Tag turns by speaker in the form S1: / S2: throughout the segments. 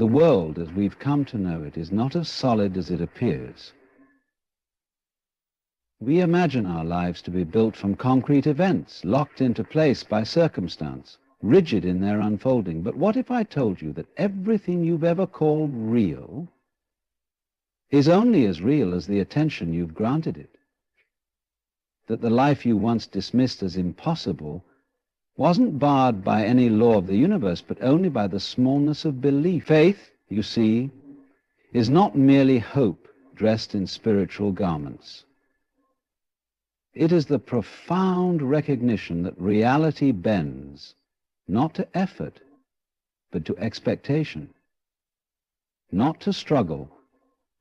S1: The world, as we've come to know it, is not as solid as it appears. We imagine our lives to be built from concrete events, locked into place by circumstance, rigid in their unfolding. But what if I told you that everything you've ever called real is only as real as the attention you've granted it? That the life you once dismissed as impossible wasn't barred by any law of the universe, but only by the smallness of belief. Faith, you see, is not merely hope dressed in spiritual garments. It is the profound recognition that reality bends, not to effort, but to expectation, not to struggle,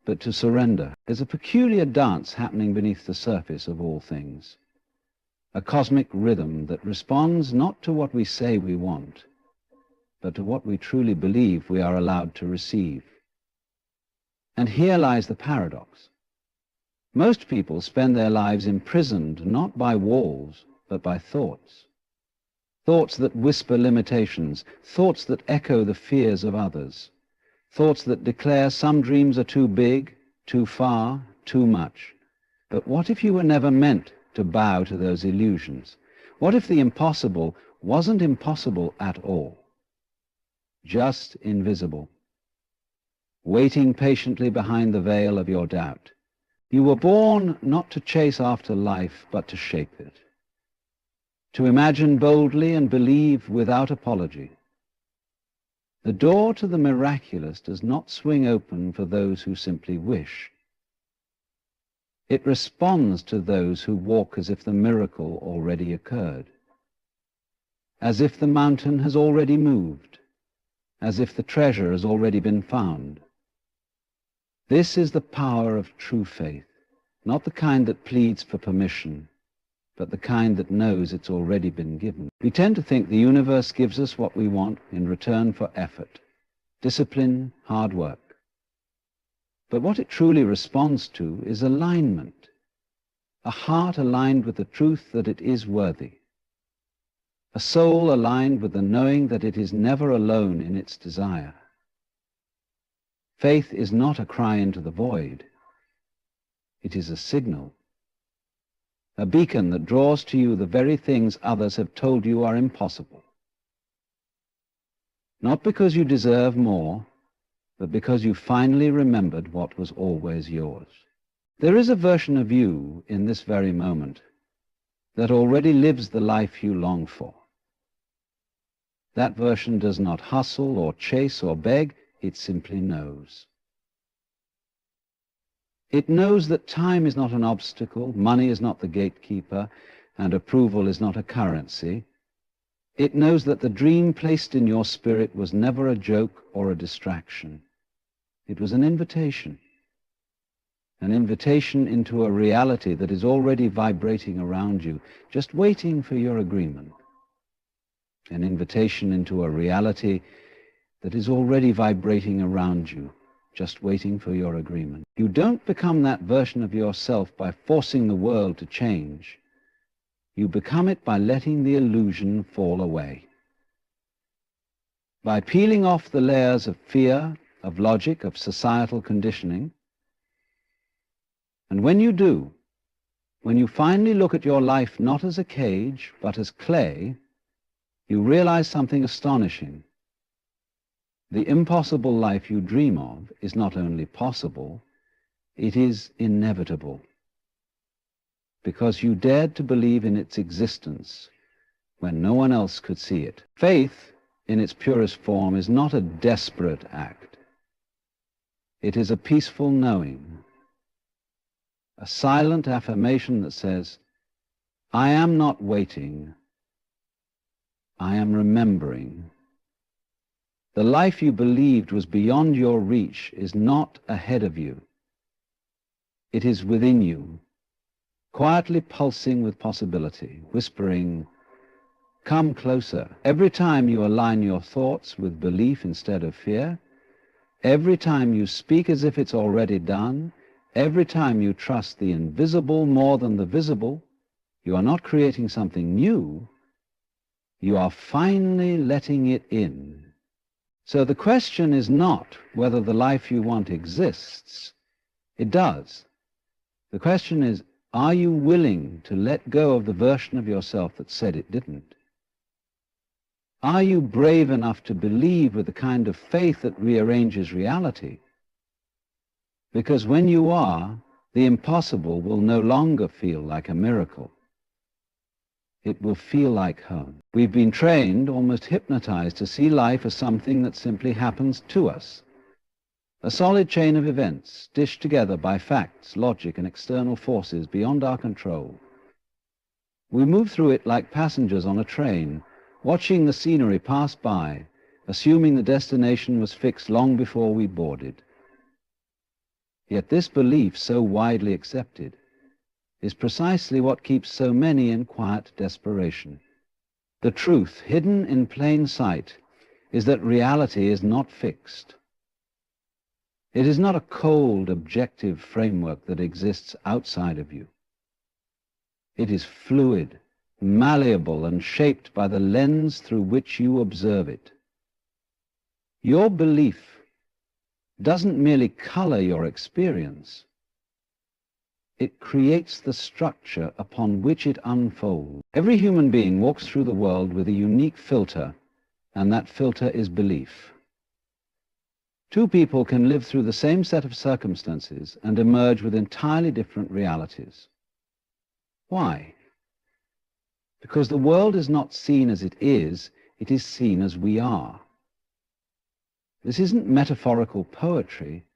S1: but to surrender. There's a peculiar dance happening beneath the surface of all things, a cosmic rhythm that responds not to what we say we want, but to what we truly believe we are allowed to receive. And here lies the paradox. Most people spend their lives imprisoned not by walls, but by thoughts. Thoughts that whisper limitations, thoughts that echo the fears of others, thoughts that declare some dreams are too big, too far, too much. But what if you were never meant to bow to those illusions? What if the impossible wasn't impossible at all, just invisible, waiting patiently behind the veil of your doubt? You were born not to chase after life, but to shape it, to imagine boldly and believe without apology. The door to the miraculous does not swing open for those who simply wish. It responds to those who walk as if the miracle already occurred, as if the mountain has already moved, as if the treasure has already been found. This is the power of true faith, not the kind that pleads for permission, but the kind that knows it's already been given. We tend to think the universe gives us what we want in return for effort, discipline, hard work. But what it truly responds to is alignment, a heart aligned with the truth that it is worthy, a soul aligned with the knowing that it is never alone in its desire. Faith is not a cry into the void. It is a signal, a beacon that draws to you the very things others have told you are impossible. Not because you deserve more, but because you finally remembered what was always yours. There is a version of you in this very moment that already lives the life you long for. That version does not hustle or chase or beg. It simply knows. It knows that time is not an obstacle, money is not the gatekeeper, and approval is not a currency. It knows that the dream placed in your spirit was never a joke or a distraction. It was an invitation into a reality that is already vibrating around you, just waiting for your agreement. An invitation into a reality that is already vibrating around you, just waiting for your agreement. You don't become that version of yourself by forcing the world to change. You become it by letting the illusion fall away, by peeling off the layers of fear, of logic, of societal conditioning. And when you do, when you finally look at your life not as a cage, but as clay, you realize something astonishing. The impossible life you dream of is not only possible, it is inevitable, because you dared to believe in its existence when no one else could see it. Faith, in its purest form, is not a desperate act. It is a peaceful knowing, a silent affirmation that says, I am not waiting, I am remembering. The life you believed was beyond your reach is not ahead of you. It is within you, quietly pulsing with possibility, whispering, come closer. Every time you align your thoughts with belief instead of fear, every time you speak as if it's already done, every time you trust the invisible more than the visible, you are not creating something new, you are finally letting it in, So the question is not whether the life you want exists. It does. The question is, are you willing to let go of the version of yourself that said it didn't? Are you brave enough to believe with the kind of faith that rearranges reality? Because when you are, the impossible will no longer feel like a miracle. It will feel like home. We've been trained, almost hypnotized, to see life as something that simply happens to us. A solid chain of events, dished together by facts, logic, and external forces beyond our control. We move through it like passengers on a train, watching the scenery pass by, assuming the destination was fixed long before we boarded. Yet this belief, so widely accepted, is precisely what keeps so many in quiet desperation. The truth, hidden in plain sight, is that reality is not fixed. It is not a cold, objective framework that exists outside of you. It is fluid, malleable, and shaped by the lens through which you observe it. Your belief doesn't merely color your experience. It creates the structure upon which it unfolds. Every human being walks through the world with a unique filter, and that filter is belief. Two people can live through the same set of circumstances and emerge with entirely different realities. Why? Because the world is not seen as it is seen as we are. This isn't metaphorical poetry.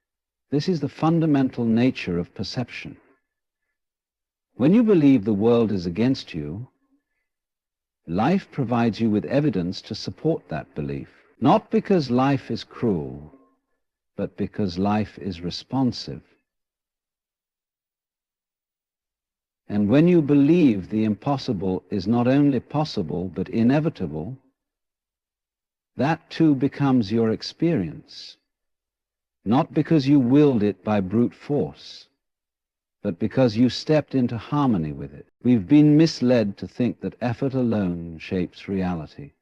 S1: This is the fundamental nature of perception. When you believe the world is against you, life provides you with evidence to support that belief. Not because life is cruel, but because life is responsive. And when you believe the impossible is not only possible, but inevitable, that too becomes your experience, not because you willed it by brute force, but because you stepped into harmony with it. We've been misled to think that effort alone shapes reality,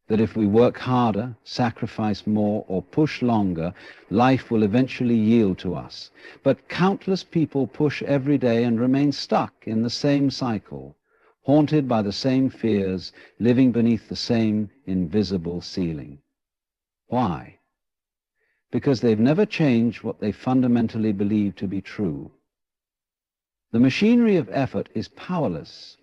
S1: that if we work harder, sacrifice more, or push longer, life will eventually yield to us. But countless people push every day and remain stuck in the same cycle, haunted by the same fears, living beneath the same invisible ceiling. Why? Because they've never changed what they fundamentally believe to be true. The machinery of effort is powerless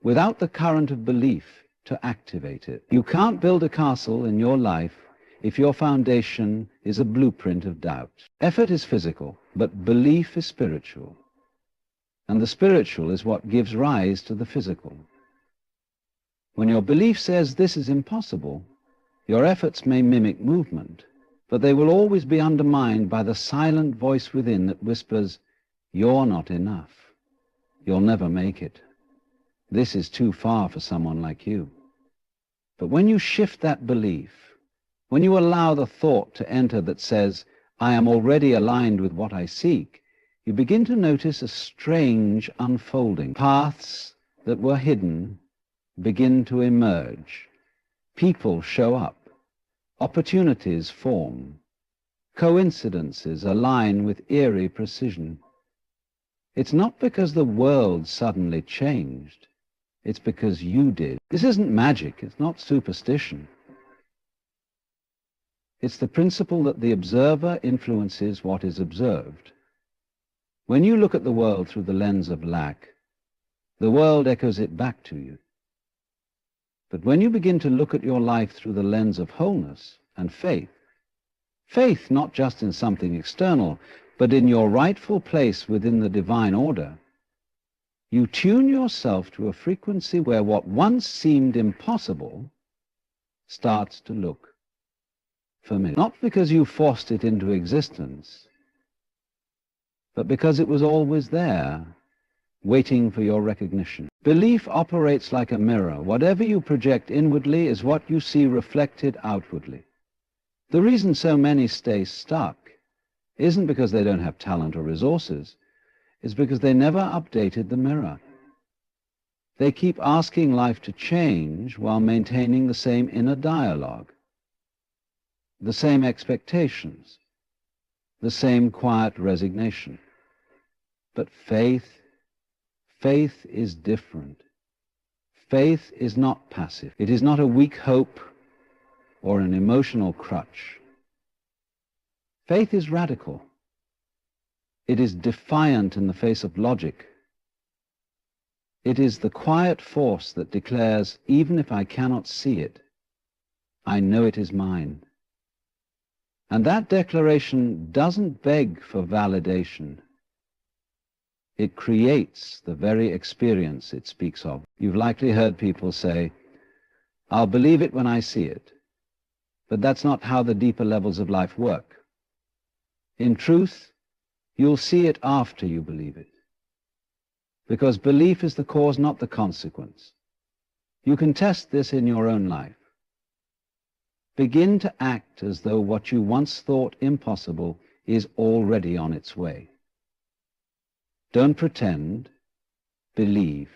S1: without the current of belief to activate it. You can't build a castle in your life if your foundation is a blueprint of doubt. Effort is physical, but belief is spiritual. And the spiritual is what gives rise to the physical. When your belief says this is impossible, your efforts may mimic movement, but they will always be undermined by the silent voice within that whispers, "You're not enough. You'll never make it. This is too far for someone like you." But when you shift that belief, when you allow the thought to enter that says, "I am already aligned with what I seek," you begin to notice a strange unfolding. Paths that were hidden begin to emerge. People show up. Opportunities form. Coincidences align with eerie precision. It's not because the world suddenly changed. It's because you did. This isn't magic. It's not superstition. It's the principle that the observer influences what is observed. When you look at the world through the lens of lack, the world echoes it back to you. But when you begin to look at your life through the lens of wholeness and faith, faith not just in something external, but in your rightful place within the divine order, you tune yourself to a frequency where what once seemed impossible starts to look familiar. Not because you forced it into existence, but because it was always there, waiting for your recognition. Belief operates like a mirror. Whatever you project inwardly is what you see reflected outwardly. The reason so many stay stuck isn't because they don't have talent or resources. It's because they never updated the mirror. They keep asking life to change while maintaining the same inner dialogue. the same expectations, the same quiet resignation. But faith is different. Faith is not passive. It is not a weak hope or an emotional crutch. Faith is radical. It is defiant in the face of logic. It is the quiet force that declares, even if I cannot see it, I know it is mine. And that declaration doesn't beg for validation. It creates the very experience it speaks of. You've likely heard people say, I'll believe it when I see it. But that's not how the deeper levels of life work. In truth, you'll see it after you believe it. Because belief is the cause, not the consequence. You can test this in your own life. Begin to act as though what you once thought impossible is already on its way. Don't pretend, believe.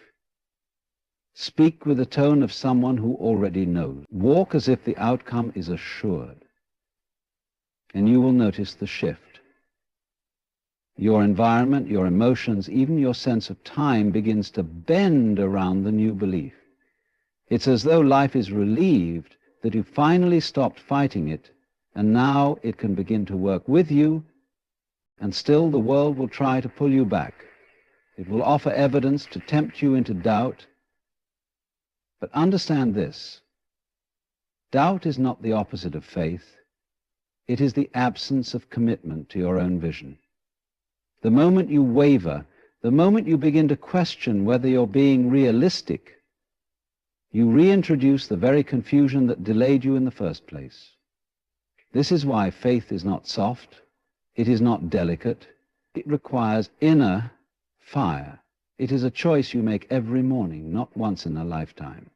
S1: Speak with the tone of someone who already knows. Walk as if the outcome is assured. And you will notice the shift. Your environment, your emotions, even your sense of time begins to bend around the new belief. It's as though life is relieved that you finally stopped fighting it, and now it can begin to work with you, and still the world will try to pull you back. It will offer evidence to tempt you into doubt. But understand this. Doubt is not the opposite of faith. It is the absence of commitment to your own vision. The moment you waver, the moment you begin to question whether you're being realistic, you reintroduce the very confusion that delayed you in the first place. This is why faith is not soft, it is not delicate, it requires inner fire. It is a choice you make every morning, not once in a lifetime.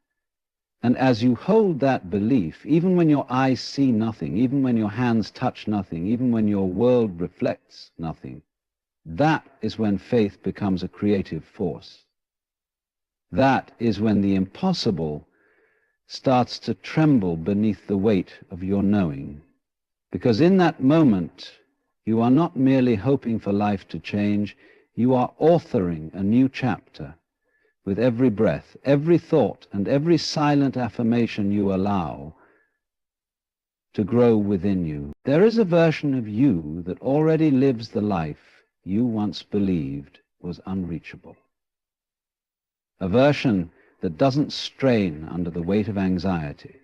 S1: And as you hold that belief, even when your eyes see nothing, even when your hands touch nothing, even when your world reflects nothing, that is when faith becomes a creative force. That is when the impossible starts to tremble beneath the weight of your knowing. Because in that moment, you are not merely hoping for life to change, you are authoring a new chapter with every breath, every thought, and every silent affirmation you allow to grow within you. There is a version of you that already lives the life you once believed was unreachable. A version that doesn't strain under the weight of anxiety,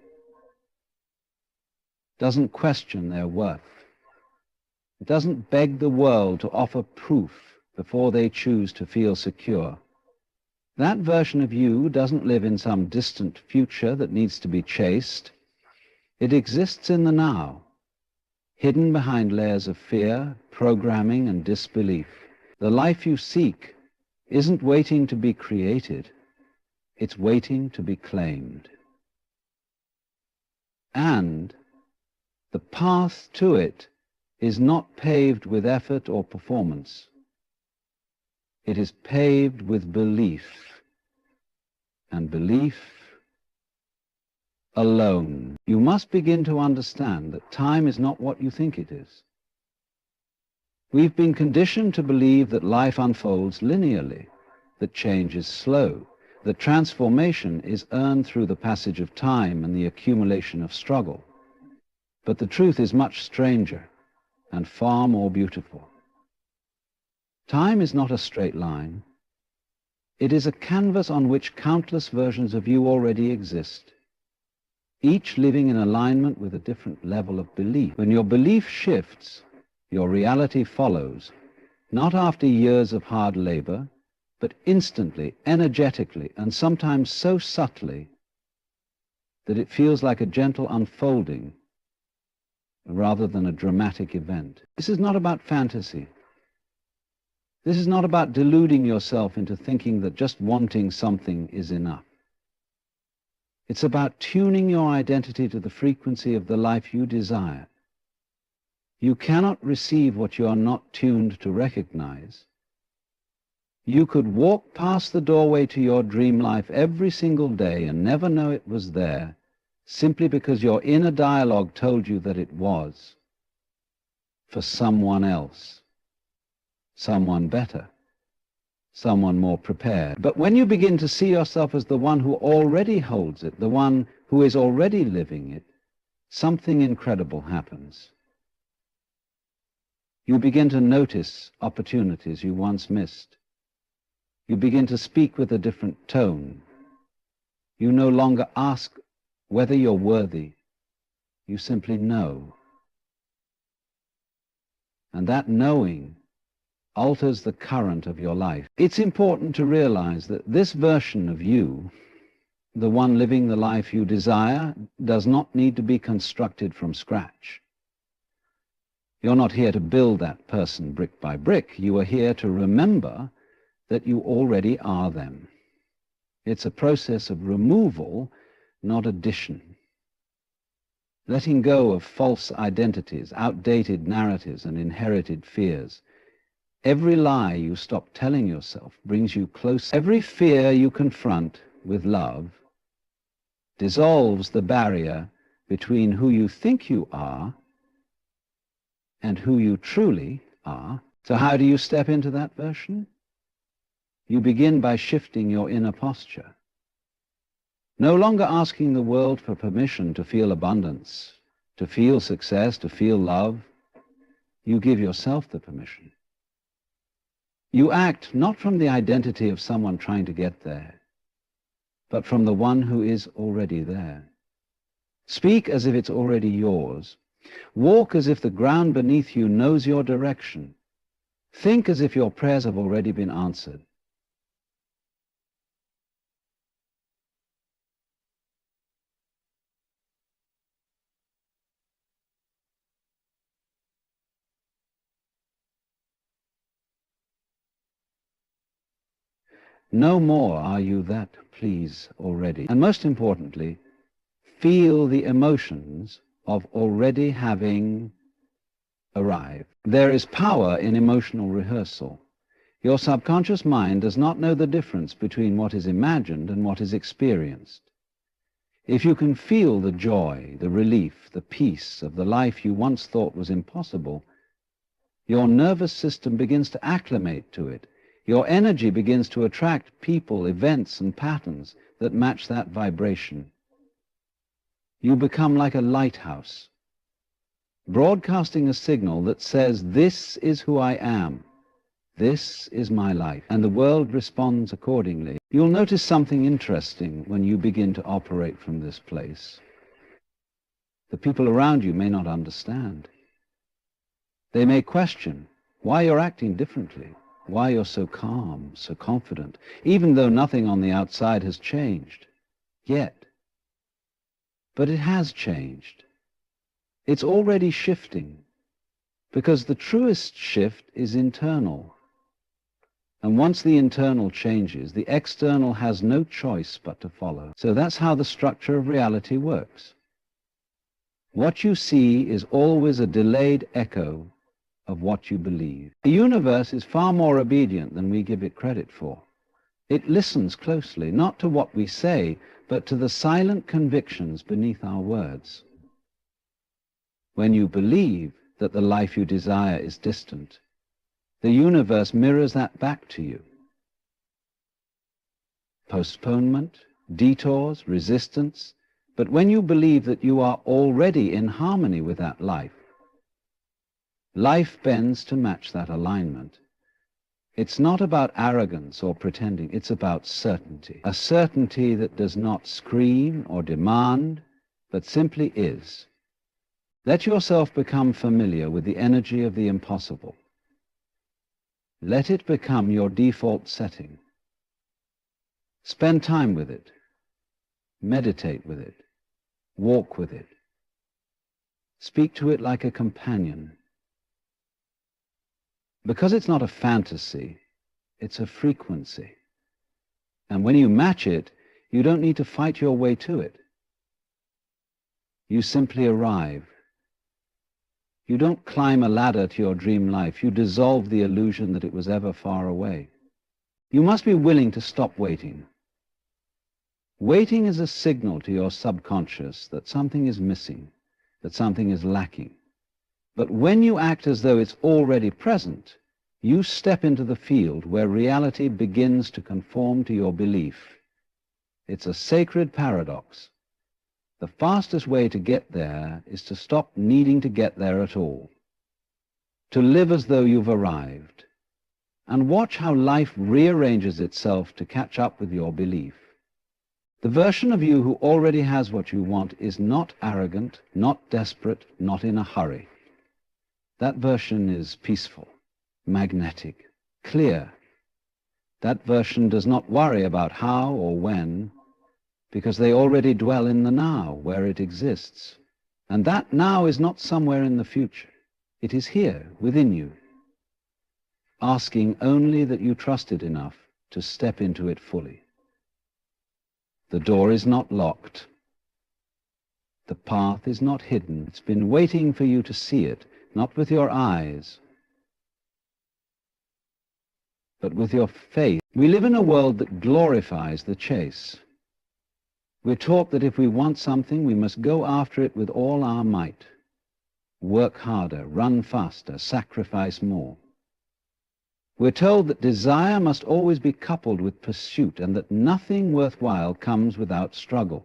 S1: doesn't question their worth. It doesn't beg the world to offer proof before they choose to feel secure. That version of you doesn't live in some distant future that needs to be chased. It exists in the now, hidden behind layers of fear, programming, and disbelief. The life you seek isn't waiting to be created. It's waiting to be claimed. And the path to it is not paved with effort or performance. It is paved with belief, and belief alone. You must begin to understand that time is not what you think it is. We've been conditioned to believe that life unfolds linearly, that change is slow, that transformation is earned through the passage of time and the accumulation of struggle. But the truth is much stranger and far more beautiful. Time is not a straight line. It is a canvas on which countless versions of you already exist, each living in alignment with a different level of belief. When your belief shifts, your reality follows, not after years of hard labor, but instantly, energetically, and sometimes so subtly that it feels like a gentle unfolding rather than a dramatic event. This is not about fantasy. This is not about deluding yourself into thinking that just wanting something is enough. It's about tuning your identity to the frequency of the life you desire. You cannot receive what you are not tuned to recognize. You could walk past the doorway to your dream life every single day and never know it was there simply because your inner dialogue told you that it was, for someone else, someone better, someone more prepared. But when you begin to see yourself as the one who already holds it, the one who is already living it, something incredible happens. You begin to notice opportunities you once missed. You begin to speak with a different tone. You no longer ask whether you're worthy. You simply know. And that knowing alters the current of your life. It's important to realize that this version of you, the one living the life you desire, does not need to be constructed from scratch. You're not here to build that person brick by brick. You are here to remember that you already are them. It's a process of removal, not addition. Letting go of false identities, outdated narratives, and inherited fears. Every lie you stop telling yourself brings you closer. Every fear you confront with love dissolves the barrier between who you think you are and who you truly are. So how do you step into that version? You begin by shifting your inner posture. No longer asking the world for permission to feel abundance, to feel success, to feel love. You give yourself the permission. You act not from the identity of someone trying to get there, but from the one who is already there. Speak as if it's already yours. Walk as if the ground beneath you knows your direction. Think as if your prayers have already been answered. No more are you that please already. And most importantly, feel the emotions of already having arrived. There is power in emotional rehearsal. Your subconscious mind does not know the difference between what is imagined and what is experienced. If you can feel the joy, the relief, the peace of the life you once thought was impossible, your nervous system begins to acclimate to it. Your energy begins to attract people, events, and patterns that match that vibration. You become like a lighthouse, broadcasting a signal that says, this is who I am, this is my life, and the world responds accordingly. You'll notice something interesting when you begin to operate from this place. The people around you may not understand. They may question why you're acting differently, why you're so calm, so confident, even though nothing on the outside has changed yet. But it has changed. It's already shifting, because the truest shift is internal. And once the internal changes, the external has no choice but to follow. So that's how the structure of reality works. What you see is always a delayed echo of what you believe. The universe is far more obedient than we give it credit for. It listens closely, not to what we say, but to the silent convictions beneath our words. When you believe that the life you desire is distant, the universe mirrors that back to you. Postponement, detours, resistance, but when you believe that you are already in harmony with that life, life bends to match that alignment. It's not about arrogance or pretending, it's about certainty. A certainty that does not scream or demand, but simply is. Let yourself become familiar with the energy of the impossible. Let it become your default setting. Spend time with it. Meditate with it. Walk with it. Speak to it like a companion. Because it's not a fantasy, it's a frequency. And when you match it, you don't need to fight your way to it. You simply arrive. You don't climb a ladder to your dream life. You dissolve the illusion that it was ever far away. You must be willing to stop waiting. Waiting is a signal to your subconscious that something is missing, that something is lacking. But when you act as though it's already present, you step into the field where reality begins to conform to your belief. It's a sacred paradox. The fastest way to get there is to stop needing to get there at all, to live as though you've arrived, and watch how life rearranges itself to catch up with your belief. The version of you who already has what you want is not arrogant, not desperate, not in a hurry. That version is peaceful, magnetic, clear. That version does not worry about how or when, because they already dwell in the now, where it exists. And that now is not somewhere in the future. It is here, within you, asking only that you trust it enough to step into it fully. The door is not locked. The path is not hidden. It's been waiting for you to see it, not with your eyes, but with your faith. We live in a world that glorifies the chase. We're taught that if we want something, we must go after it with all our might. Work harder, run faster, sacrifice more. We're told that desire must always be coupled with pursuit, and that nothing worthwhile comes without struggle.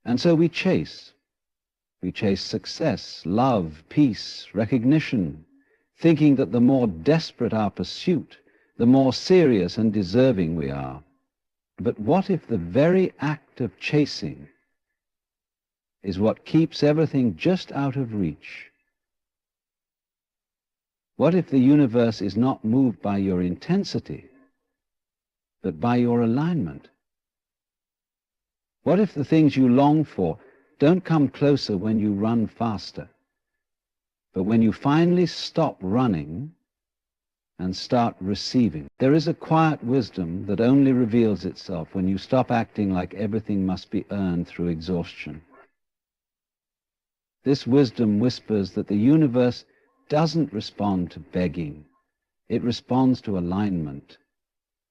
S1: And so we chase. We chase success, love, peace, recognition, thinking that the more desperate our pursuit, the more serious and deserving we are. But what if the very act of chasing is what keeps everything just out of reach? What if the universe is not moved by your intensity, but by your alignment? What if the things you long for don't come closer when you run faster, but when you finally stop running and start receiving? There is a quiet wisdom that only reveals itself when you stop acting like everything must be earned through exhaustion. This wisdom whispers that the universe doesn't respond to begging. It responds to alignment,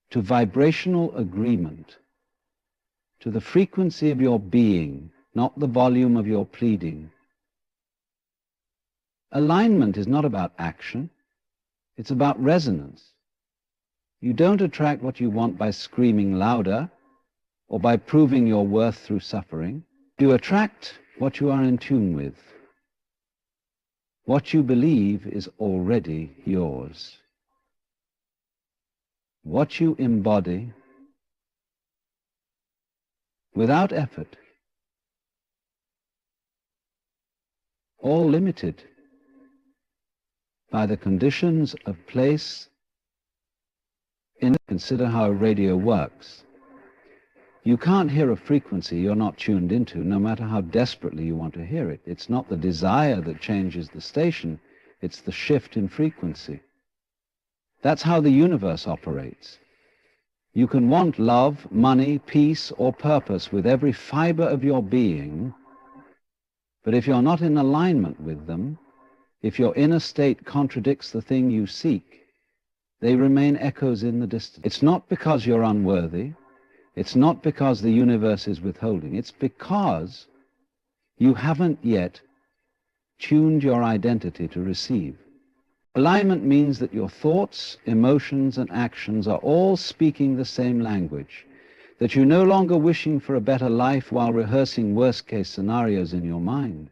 S1: to vibrational agreement, to the frequency of your being, not the volume of your pleading. Alignment is not about action. It's about resonance. You don't attract what you want by screaming louder or by proving your worth through suffering. You attract what you are in tune with. What you believe is already yours. What you embody, without effort, all limited by the conditions of place. Consider how a radio works. You can't hear a frequency you're not tuned into, no matter how desperately you want to hear it. It's not the desire that changes the station, it's the shift in frequency. That's how the universe operates. You can want love, money, peace, or purpose with every fiber of your being, but if you're not in alignment with them, if your inner state contradicts the thing you seek, they remain echoes in the distance. It's not because you're unworthy. It's not because the universe is withholding. It's because you haven't yet tuned your identity to receive. Alignment means that your thoughts, emotions, and actions are all speaking the same language, that you're no longer wishing for a better life while rehearsing worst-case scenarios in your mind,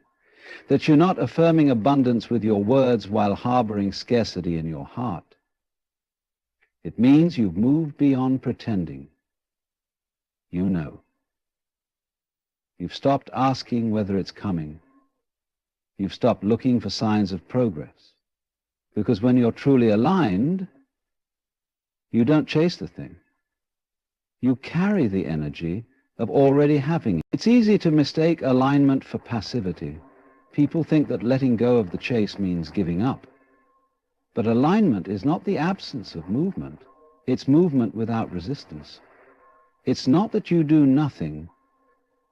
S1: that you're not affirming abundance with your words while harboring scarcity in your heart. It means you've moved beyond pretending. You know. You've stopped asking whether it's coming. You've stopped looking for signs of progress. Because when you're truly aligned, you don't chase the thing. You carry the energy of already having it. It's easy to mistake alignment for passivity. People think that letting go of the chase means giving up. But alignment is not the absence of movement. It's movement without resistance. It's not that you do nothing,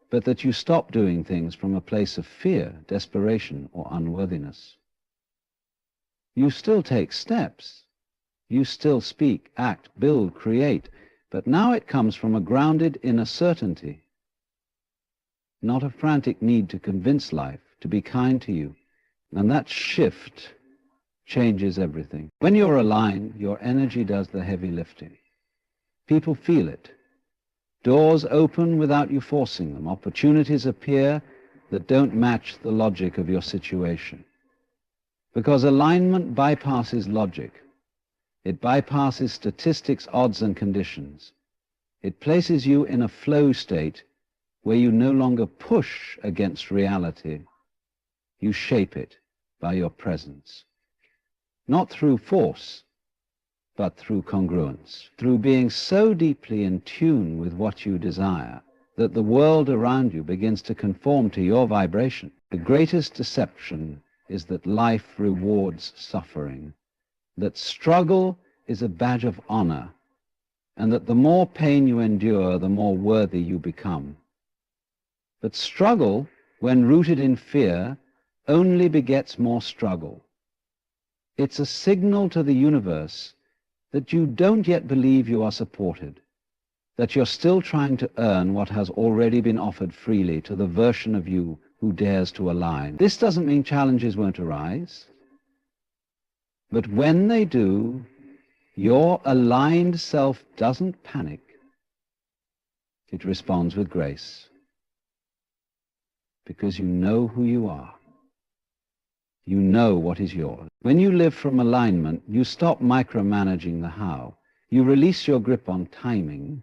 S1: but that you stop doing things from a place of fear, desperation, or unworthiness. You still take steps. You still speak, act, build, create, But now it comes from a grounded inner certainty, not a frantic need to convince life to be kind to you. And that shift changes everything. When you're aligned, your energy does the heavy lifting. People feel it. Doors open without you forcing them. Opportunities appear that don't match the logic of your situation. Because alignment bypasses logic. It bypasses statistics, odds, and conditions. It places you in a flow state where you no longer push against reality. You shape it by your presence. Not through force, but through congruence. Through being so deeply in tune with what you desire that the world around you begins to conform to your vibration. The greatest deception is that life rewards suffering, that struggle is a badge of honor, and that the more pain you endure, the more worthy you become. But struggle, when rooted in fear, only begets more struggle. It's a signal to the universe that you don't yet believe you are supported, that you're still trying to earn what has already been offered freely to the version of you who dares to align. This doesn't mean challenges won't arise, but when they do, your aligned self doesn't panic. It responds with grace, because you know who you are. You know what is yours. When you live from alignment, you stop micromanaging the how. You release your grip on timing.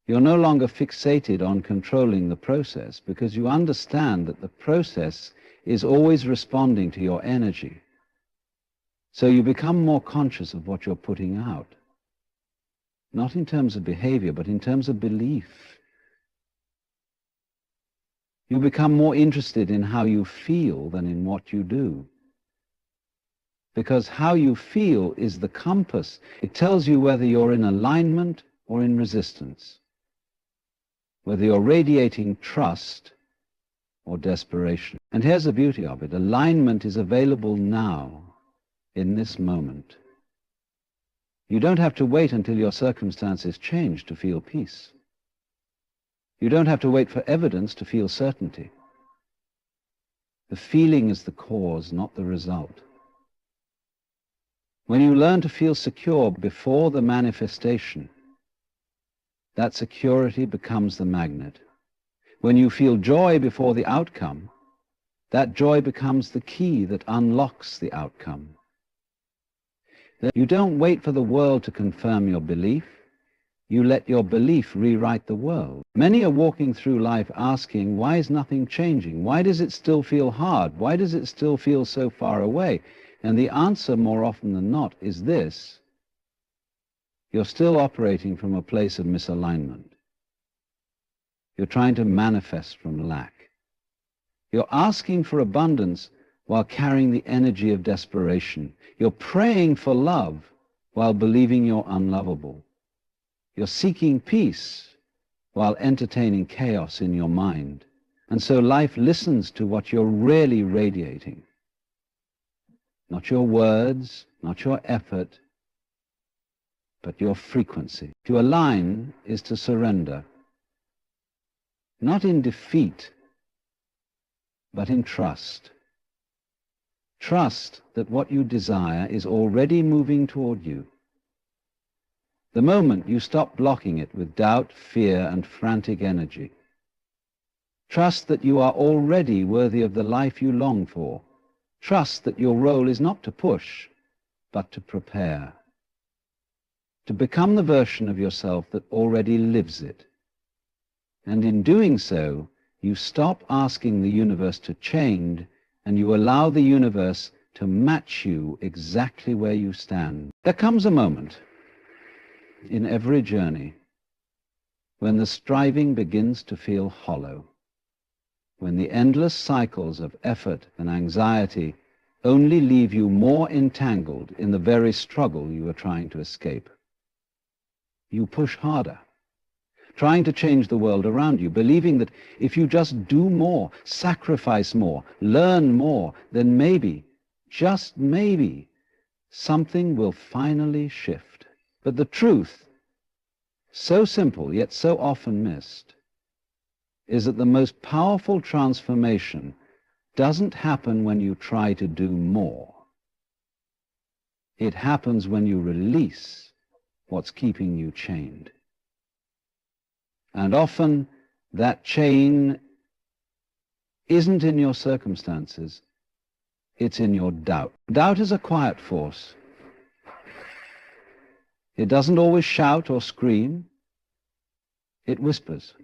S1: You're no longer fixated on controlling the process, because you understand that the process is always responding to your energy. So you become more conscious of what you're putting out, not in terms of behavior, but in terms of belief. You become more interested in how you feel than in what you do. Because how you feel is the compass. It tells you whether you're in alignment or in resistance, whether you're radiating trust or desperation. And here's the beauty of it. Alignment is available now, in this moment. You don't have to wait until your circumstances change to feel peace. You don't have to wait for evidence to feel certainty. The feeling is the cause, not the result. When you learn to feel secure before the manifestation, that security becomes the magnet. When you feel joy before the outcome, that joy becomes the key that unlocks the outcome. You don't wait for the world to confirm your belief. You let your belief rewrite the world. Many are walking through life asking, why is nothing changing? Why does it still feel hard? Why does it still feel so far away? And the answer, more often than not, is this: you're still operating from a place of misalignment. You're trying to manifest from lack. You're asking for abundance while carrying the energy of desperation. You're praying for love while believing you're unlovable. You're seeking peace while entertaining chaos in your mind. And so life listens to what you're really radiating. Not your words, not your effort, but your frequency. To align is to surrender, not in defeat, but in trust. Trust that what you desire is already moving toward you. The moment you stop blocking it with doubt, fear, and frantic energy. Trust that you are already worthy of the life you long for. Trust that your role is not to push, but to prepare. To become the version of yourself that already lives it. And in doing so, you stop asking the universe to change, and you allow the universe to match you exactly where you stand. There comes a moment in every journey when the striving begins to feel hollow, when the endless cycles of effort and anxiety only leave you more entangled in the very struggle you are trying to escape. You push harder, trying to change the world around you, believing that if you just do more, sacrifice more, learn more, then maybe, just maybe, something will finally shift. But the truth so simple yet so often missed, is that the most powerful transformation doesn't happen when you try to do more. It happens when you release what's keeping you chained. And often that chain isn't in your circumstances, it's in your doubt. Doubt is a quiet force. It doesn't always shout or scream. It whispers.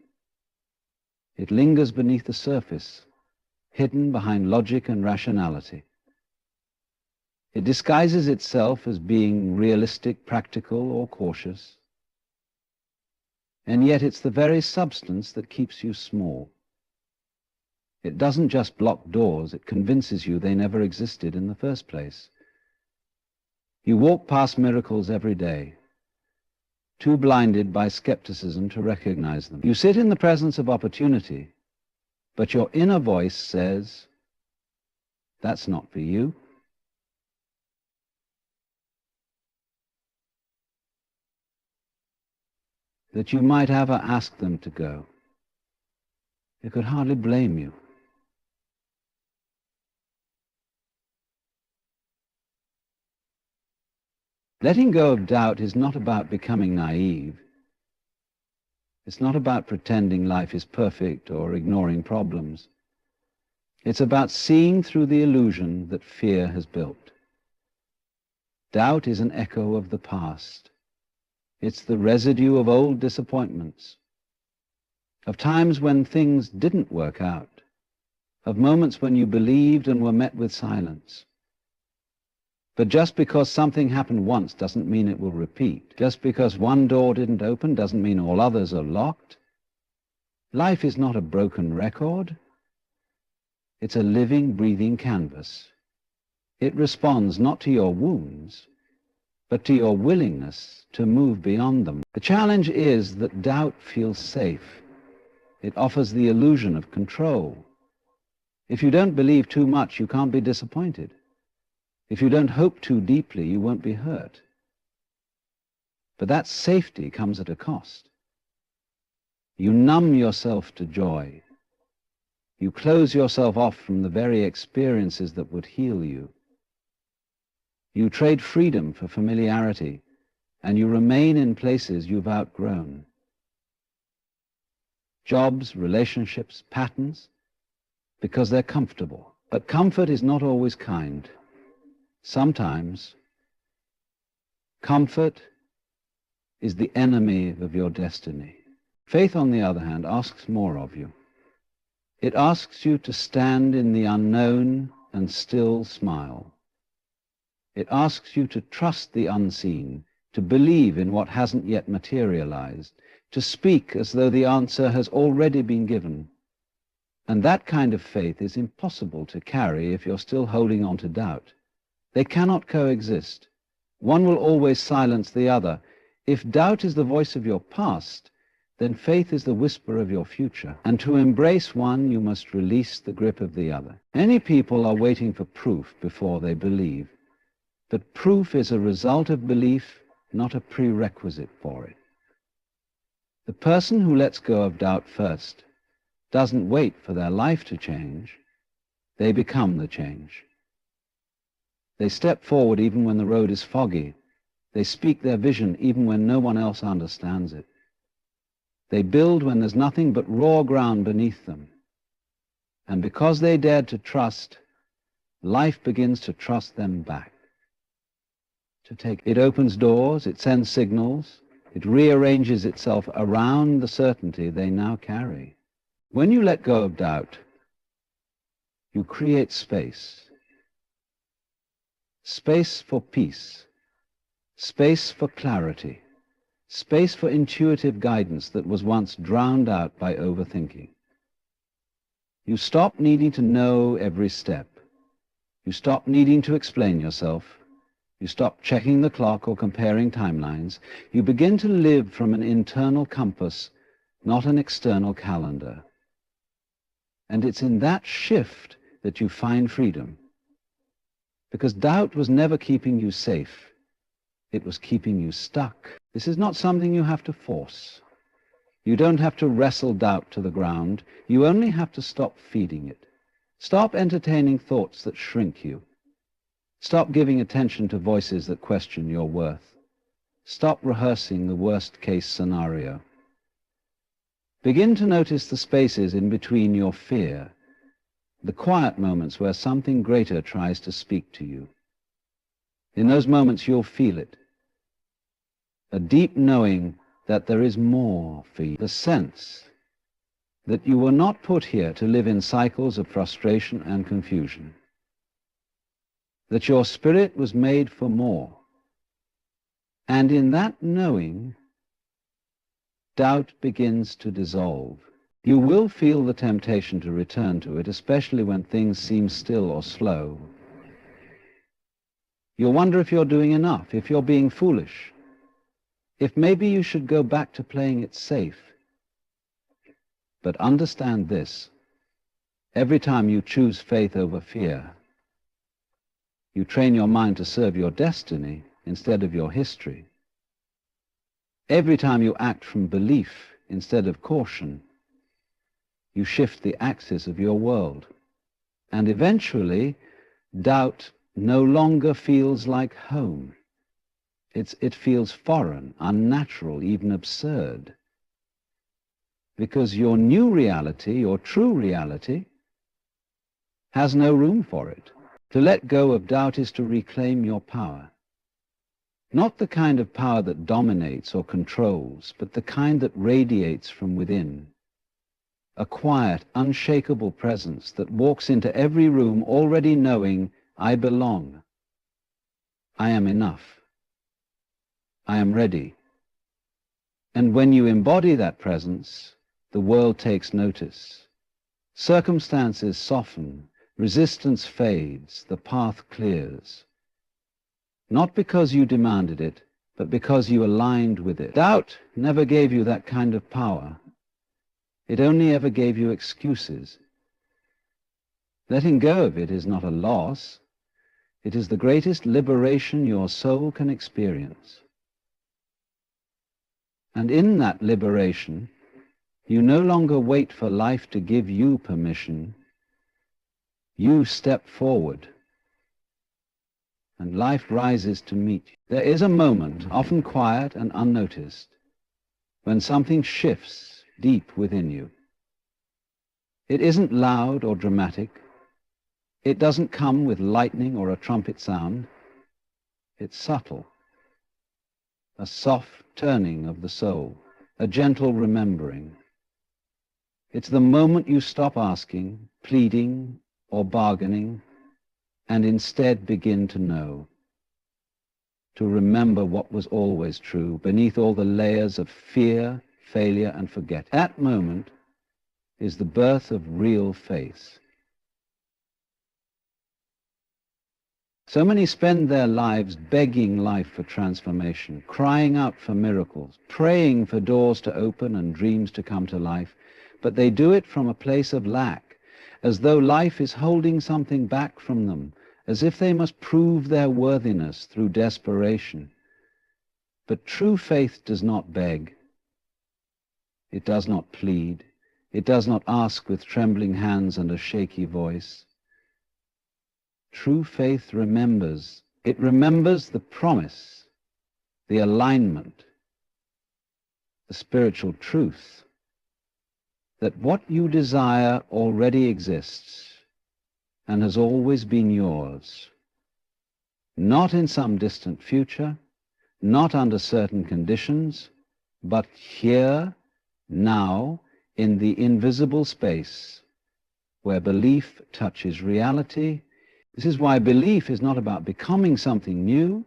S1: It lingers beneath the surface, hidden behind logic and rationality. It disguises itself as being realistic, practical, or cautious. And yet it's the very substance that keeps you small. It doesn't just block doors, it convinces you they never existed in the first place. You walk past miracles every day, too blinded by skepticism to recognize them. You sit in the presence of opportunity, but your inner voice says, that's not for you. That you might ever ask them to go. It could hardly blame you. Letting go of doubt is not about becoming naive. It's not about pretending life is perfect or ignoring problems. It's about seeing through the illusion that fear has built. Doubt is an echo of the past. It's the residue of old disappointments, of times when things didn't work out, of moments when you believed and were met with silence. But just because something happened once doesn't mean it will repeat. Just because one door didn't open doesn't mean all others are locked. Life is not a broken record. It's a living, breathing canvas. It responds not to your wounds, but to your willingness to move beyond them. The challenge is that doubt feels safe. It offers the illusion of control. If you don't believe too much, you can't be disappointed. If you don't hope too deeply, you won't be hurt. But that safety comes at a cost. You numb yourself to joy. You close yourself off from the very experiences that would heal you. You trade freedom for familiarity, and you remain in places you've outgrown. Jobs, relationships, patterns, because they're comfortable. But comfort is not always kind. Sometimes comfort is the enemy of your destiny. Faith, on the other hand, asks more of you. It asks you to stand in the unknown and still smile. It asks you to trust the unseen, to believe in what hasn't yet materialized, to speak as though the answer has already been given. And that kind of faith is impossible to carry if you're still holding on to doubt. They cannot coexist. One will always silence the other. If doubt is the voice of your past, then faith is the whisper of your future. And to embrace one, you must release the grip of the other. Many people are waiting for proof before they believe. But proof is a result of belief, not a prerequisite for it. The person who lets go of doubt first doesn't wait for their life to change. They become the change. They step forward even when the road is foggy. They speak their vision even when no one else understands it. They build when there's nothing but raw ground beneath them. And because they dared to trust, life begins to trust them back. It opens doors, it sends signals, it rearranges itself around the certainty they now carry. When you let go of doubt, you create space. Space for peace, space for clarity, space for intuitive guidance that was once drowned out by overthinking. You stop needing to know every step. You stop needing to explain yourself. You stop checking the clock or comparing timelines. You begin to live from an internal compass, not an external calendar. And it's in that shift that you find freedom. Because doubt was never keeping you safe. It was keeping you stuck. This is not something you have to force. You don't have to wrestle doubt to the ground. You only have to stop feeding it. Stop entertaining thoughts that shrink you. Stop giving attention to voices that question your worth. Stop rehearsing the worst-case scenario. Begin to notice the spaces in between your fear, the quiet moments where something greater tries to speak to you. In those moments you'll feel it, a deep knowing that there is more for you, the sense that you were not put here to live in cycles of frustration and confusion, that your spirit was made for more. And in that knowing, doubt begins to dissolve. You will feel the temptation to return to it, especially when things seem still or slow. You'll wonder if you're doing enough, if you're being foolish, if maybe you should go back to playing it safe. But understand this: every time you choose faith over fear, you train your mind to serve your destiny instead of your history. Every time you act from belief instead of caution, you shift the axis of your world. And eventually, doubt no longer feels like home. It feels foreign, unnatural, even absurd. Because your new reality, your true reality, has no room for it. To let go of doubt is to reclaim your power. Not the kind of power that dominates or controls, but the kind that radiates from within. A quiet, unshakable presence that walks into every room already knowing, I belong. I am enough. I am ready. And when you embody that presence, the world takes notice. Circumstances soften, resistance fades, the path clears. Not because you demanded it, but because you aligned with it. Doubt never gave you that kind of power. It only ever gave you excuses. Letting go of it is not a loss. It is the greatest liberation your soul can experience. And in that liberation, you no longer wait for life to give you permission. You step forward, and life rises to meet you. There is a moment, often quiet and unnoticed, when something shifts deep within you. It isn't loud or dramatic. It doesn't come with lightning or a trumpet sound. It's subtle. A soft turning of the soul, a gentle remembering. It's the moment you stop asking, pleading, or bargaining, and instead begin to know, to remember what was always true beneath all the layers of fear, failure, and forgetting. That moment is the birth of real faith. So many spend their lives begging life for transformation, crying out for miracles, praying for doors to open and dreams to come to life, but they do it from a place of lack, as though life is holding something back from them, as if they must prove their worthiness through desperation. But true faith does not beg. It does not plead. It does not ask with trembling hands and a shaky voice. True faith remembers. It remembers the promise, the alignment, the spiritual truth, that what you desire already exists and has always been yours, not in some distant future, not under certain conditions, but here, now, in the invisible space where belief touches reality. This is why belief is not about becoming something new.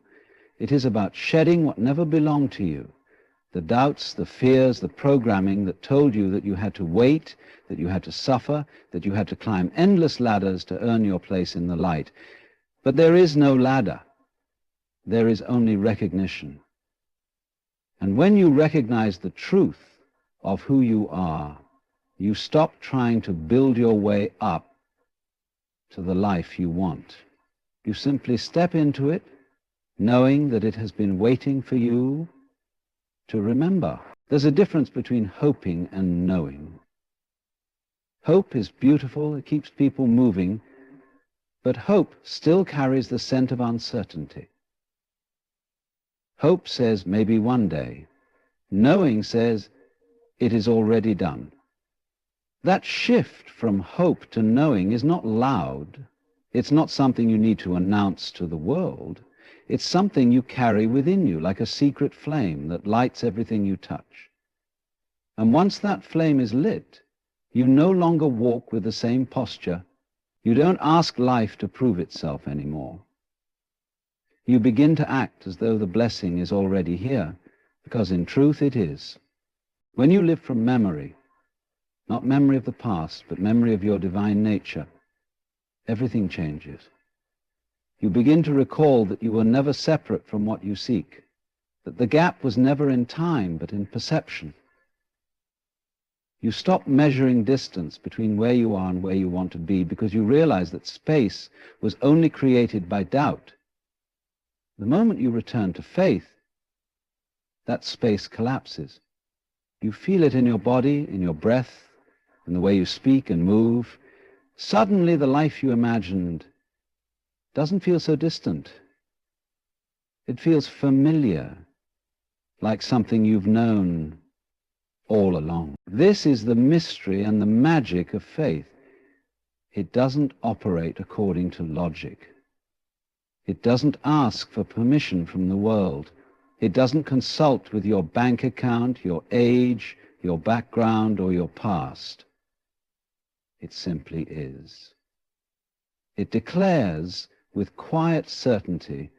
S1: It is about shedding what never belonged to you. The doubts, the fears, the programming that told you that you had to wait, that you had to suffer, that you had to climb endless ladders to earn your place in the light. But there is no ladder. There is only recognition. And when you recognize the truth of who you are, you stop trying to build your way up to the life you want. You simply step into it, knowing that it has been waiting for you to remember. There's a difference between hoping and knowing. Hope is beautiful, it keeps people moving, but hope still carries the scent of uncertainty. Hope says maybe one day. Knowing says it is already done. That shift from hope to knowing is not loud. It's not something you need to announce to the world. It's something you carry within you, like a secret flame that lights everything you touch. And once that flame is lit, you no longer walk with the same posture. You don't ask life to prove itself anymore. You begin to act as though the blessing is already here, because in truth it is. When you live from memory, not memory of the past, but memory of your divine nature, everything changes. You begin to recall that you were never separate from what you seek, that the gap was never in time, but in perception. You stop measuring distance between where you are and where you want to be, because you realize that space was only created by doubt. The moment you return to faith, that space collapses. You feel it in your body, in your breath, in the way you speak and move. Suddenly the life you imagined doesn't feel so distant. It feels familiar, like something you've known all along. This is the mystery and the magic of faith. It doesn't operate according to logic. It doesn't ask for permission from the world. It doesn't consult with your bank account, your age, your background, or your past. It simply is. It declares with quiet certainty,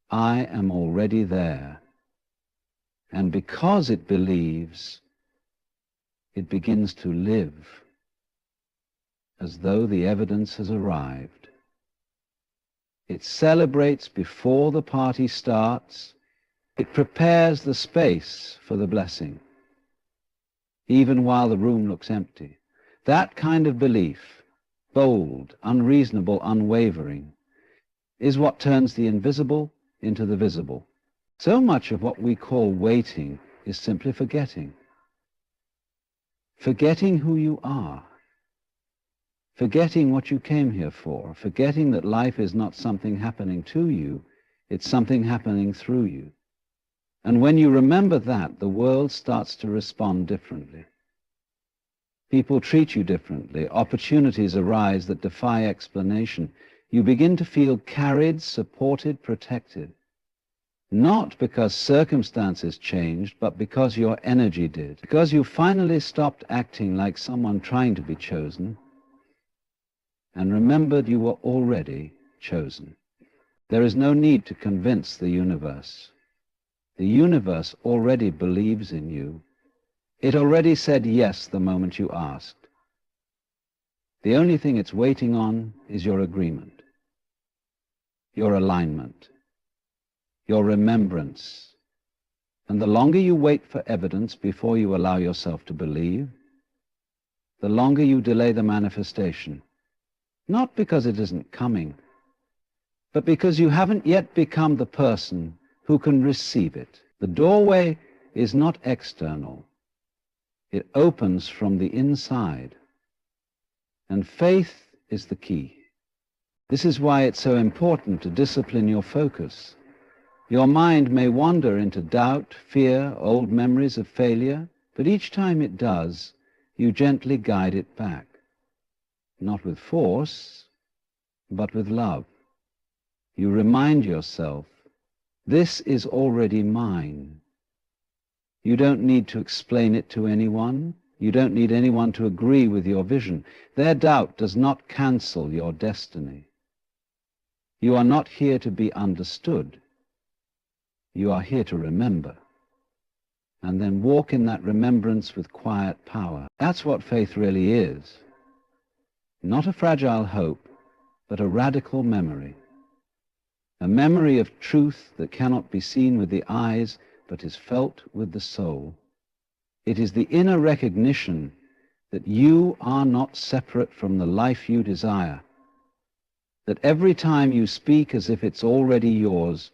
S1: I am already there. And because it believes, it begins to live as though the evidence has arrived. It celebrates before the party starts. It prepares the space for the blessing, even while the room looks empty. That kind of belief, bold, unreasonable, unwavering, is what turns the invisible into the visible. So much of what we call waiting is simply forgetting. Forgetting who you are. Forgetting what you came here for. Forgetting that life is not something happening to you, it's something happening through you. And when you remember that, the world starts to respond differently. People treat you differently. Opportunities arise that defy explanation. You begin to feel carried, supported, protected. Not because circumstances changed, but because your energy did. Because you finally stopped acting like someone trying to be chosen and remembered you were already chosen. There is no need to convince the universe. The universe already believes in you. It already said yes the moment you asked. The only thing it's waiting on is your agreement, your alignment, your remembrance. And the longer you wait for evidence before you allow yourself to believe, the longer you delay the manifestation, not because it isn't coming, but because you haven't yet become the person who can receive it. The doorway is not external. It opens from the inside. And faith is the key. This is why it's so important to discipline your focus. Your mind may wander into doubt, fear, old memories of failure, but each time it does, you gently guide it back. Not with force, but with love. You remind yourself, this is already mine. You don't need to explain it to anyone. You don't need anyone to agree with your vision. Their doubt does not cancel your destiny. You are not here to be understood. You are here to remember. And then walk in that remembrance with quiet power. That's what faith really is. Not a fragile hope, but a radical memory. A memory of truth that cannot be seen with the eyes, but is felt with the soul. It is the inner recognition that you are not separate from the life you desire, that every time you speak as if it's already yours,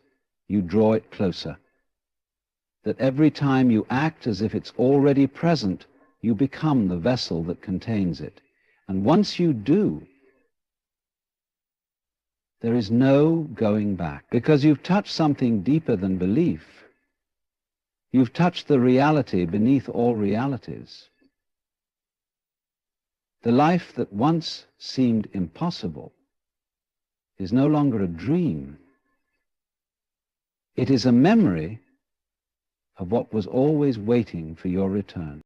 S1: you draw it closer. that every time you act as if it's already present, you become the vessel that contains it. And once you do, there is no going back, because you've touched something deeper than belief. You've touched the reality beneath all realities. The life that once seemed impossible is no longer a dream. It is a memory of what was always waiting for your return.